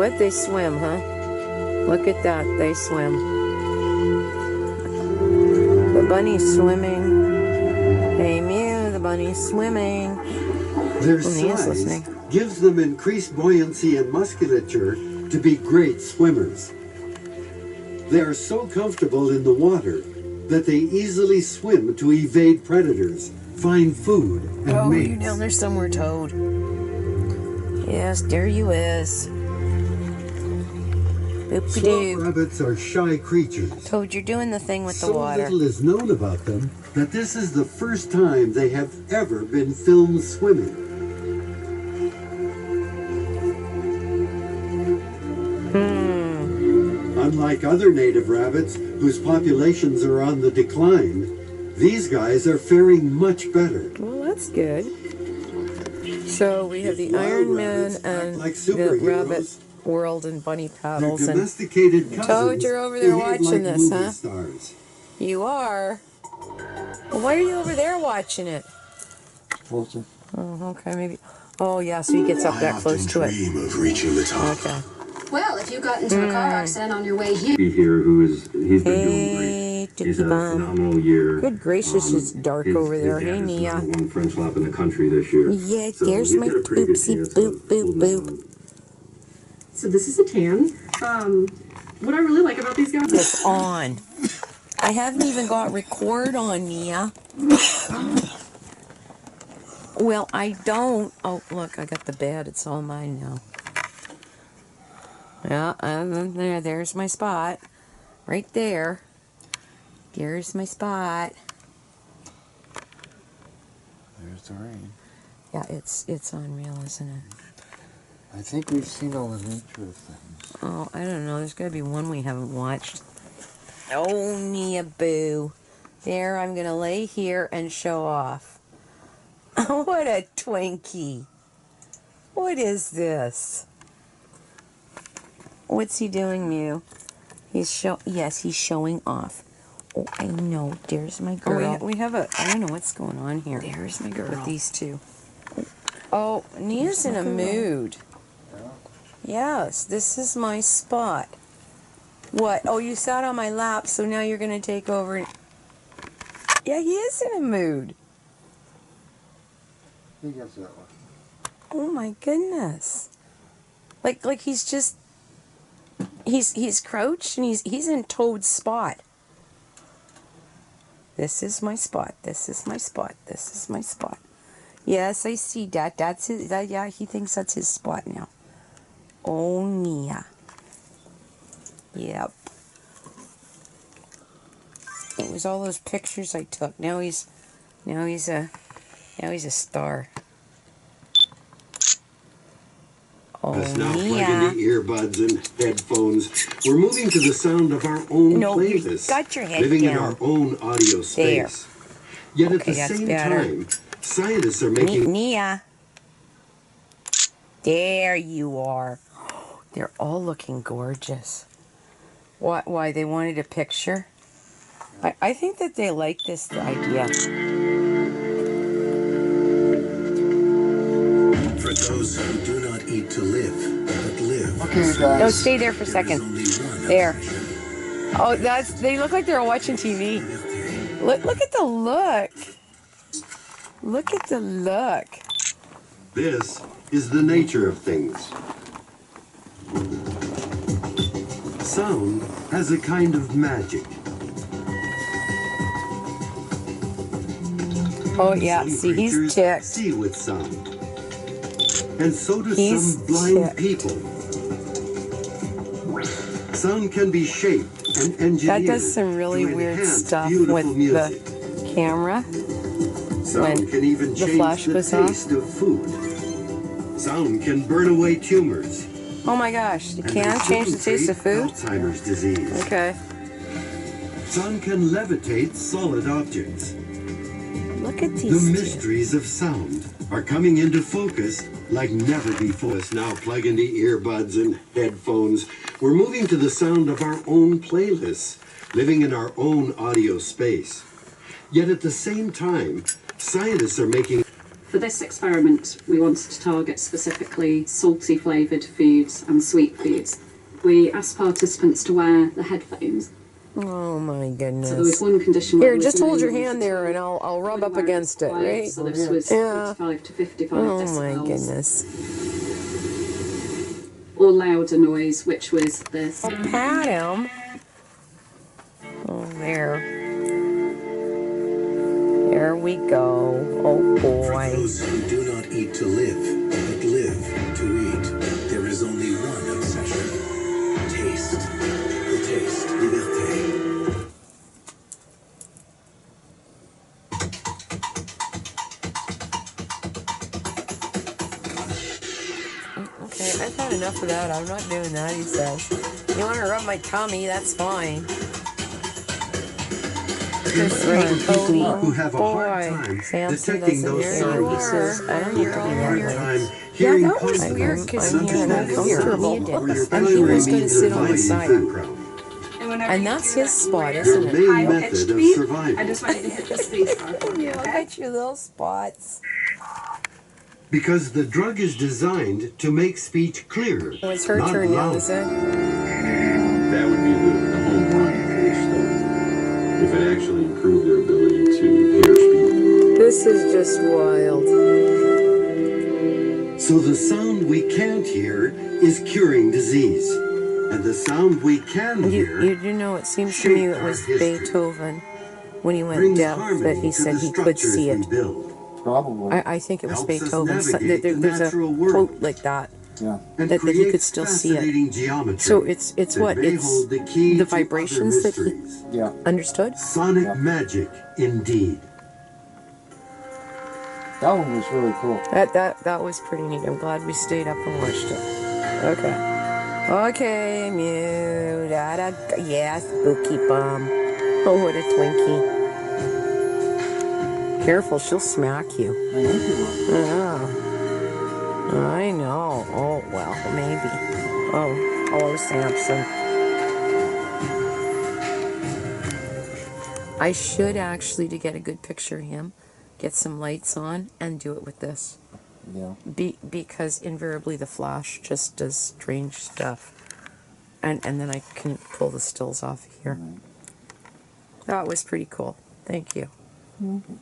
what? They swim, huh? Look at that. They swim. The bunny's swimming. Hey, Mew, the bunny's swimming. Their size gives them increased buoyancy and musculature to be great swimmers. They are so comfortable in the water that they easily swim to evade predators, find food, and mates. Oh, you're down there somewhere, Toad. Yes, there you is. Swamp rabbits are shy creatures. Toad, you're doing the thing with the water. So little is known about them that this is the first time they have ever been filmed swimming. Unlike other native rabbits, whose populations are on the decline, these guys are faring much better. Well, that's good. So we have the Iron Man and the Rabbit World and Bunny Paddles. And Toad, you're over there watching this, huh? Stars. You are? Well, why are you over there watching it? Closer. Oh, okay, maybe. Oh, yeah, so he gets up that close to it. I often dream of reaching the top. Okay. Well, if you got into a car accident on your way here. He's been doing great. He's had a phenomenal year. Good gracious, it's dark over there. Hey, Nia. Won French lap in the country this year. Yeah, there's my oopsie boop boop boop. So this is a tan. What I really like about these guys. It's on. I haven't even got record on, Nia. Well, I don't. Oh, look, I got the bed. It's all mine now. Yeah, there's my spot. Right there. There's my spot. There's the rain. Yeah, it's unreal, isn't it? I think we've seen all the nature of things. Oh, I don't know. There's got to be one we haven't watched. Oh, Nia Boo. There, I'm going to lay here and show off. What a Twinkie. What is this? What's he doing, Mew? He's showing off. Oh, I know. There's my girl. Oh, we have a... I don't know what's going on here. There's my girl. With these two. Oh, Nia's in a mood. Yes, this is my spot. What? Oh, you sat on my lap, so now you're going to take over. Yeah, he is in a mood. He gets that one. Oh my goodness. Like he's just he's crouched and he's in Toad's spot. This is my spot. This is my spot. This is my spot. Yes, I see that. That's his. Yeah, he thinks that's his spot now. Oh, Nia. Yep. It was all those pictures I took. Now he's a star. Oh, Now Nia. plug in the earbuds and headphones. We're moving to the sound of our own playlist. You got your head living down. in our own audio space. There. Yet at the same time, scientists are making... Nia. There you are. They're all looking gorgeous. Why they wanted a picture? I think that they like this idea. For those who do not eat to live, but live. Okay, guys. No, stay there for a second. There. Oh, they look like they're watching TV. Look at the look. Look at the look. This is the nature of things. Sound has a kind of magic. Oh yeah, see, he's ticked. See with sound. And so do some blind people. Sound can be shaped and engineered. That does some really weird stuff with music. the camera. Sound can even change the taste of food. Sound can burn away tumors. Oh my gosh, you can change the taste of food? Alzheimer's disease. Okay. Sound can levitate solid objects. Look at these The mysteries of sound are coming into focus like never before. Let's now plug in the earbuds and headphones. We're moving to the sound of our own playlists, living in our own audio space. Yet at the same time, scientists are making... For this experiment, we wanted to target specifically salty flavoured foods and sweet foods. We asked participants to wear the headphones. Oh my goodness. So there was one condition. Here, just hold your hand there and I'll rub up against it, right? So this was 45 to 55 Oh decibels. my goodness. Or louder noise, which was this. I'll pat him. Oh, there. There we go. Oh For boy. those who do not eat to live, but live to eat, there is only one obsession. Taste. The taste. Liberté. Okay, I've had enough of that. I'm not doing that, he says. You want to rub my tummy? That's fine. Just There are right, people Cody. who have a hard Boy, time Samson detecting doesn't those hear you. sounds. He says, I don't Who hear have a you. hard Yeah, time that hearing was consonants weird because and he had understanding uncomfortable. sounds, or your And he primary was going to means sit of on the noise in side. background. And that's his spot, Your isn't it? main method of survival. I just wanted to hit the space bar. Yeah, look at your little spots. Because the drug is designed to make speech clearer, Oh, it's her not turn now, louder. is it? That would be the home run for this study. If it actually improved their ability to hear speak. This is just wild. So the sound we can't hear is curing disease. And the sound we can hear You do know, it seems to me it was Beethoven when he went brings deaf harmony that he to said the he could structures see we it. build. Probably. I think it was Helps us Beethoven. So, navigate the there's a natural world. quote like that. Yeah. And that he create could still see it. fascinating geometry So it's that what? may It's hold the key the to other vibrations that he mysteries. Yeah. understood? Sonic Yeah. magic, indeed. That one was really cool. That was pretty neat. I'm glad we stayed up and watched it. Okay. Okay, Mew. Yeah, spooky bum. Oh, what a Twinkie. Careful, she'll smack you. I think it was. I know. Oh, well, maybe. Oh, hello, Samson. I should actually, to get a good picture of him, get some lights on and do it with this. Yeah. Because invariably the flash just does strange stuff. And then I can pull the stills off here. Right. That was pretty cool. Thank you. Mm-hmm.